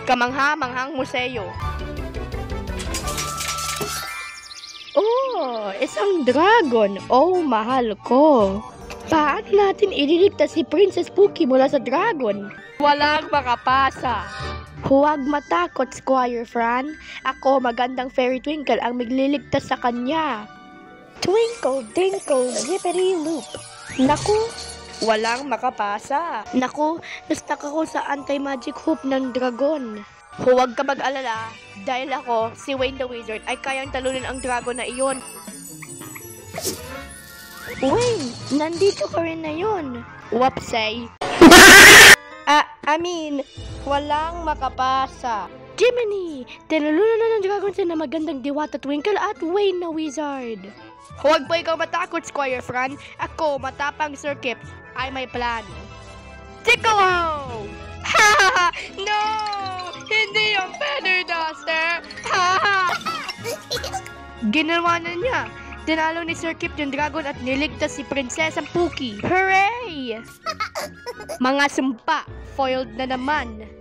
Kamangha-manghang museo. Oh, isang dragon. Oh, mahal ko. Paano natin ililigtas si Princess Pookie mula sa dragon? Walang makapasa. Huwag matakot, Squire Fran. Ako, magandang Fairy Twinkle ang magliligtas sa kanya. Twinkle, tinkle, zippity-loop. Naku, walang makapasa. Naku, na-stuck ako sa anti-magic hoop ng dragon. Huwag ka mag-alala, dahil ako, si Wayne the Wizard, ay kayang talunin ang dragon na iyon. Wayne, nandito ka rin na yun. Whoopsie. Walang makapasa. Jiminy, tinulunan na ng dragon na magandang Diwata Twinkle at Wayne na Wizard. Huwag po ikaw matakot, Squire Fran. Ako, matapang Sir Kip, ay may plan. Tickle-o! Ha! No! Hindi yung feather duster! Ha! Ginawa na niya. Tinalo ni Sir Kip yung dragon at niligtas si Prinsesang Pookie. Hooray! Mga sumpa, foiled na naman.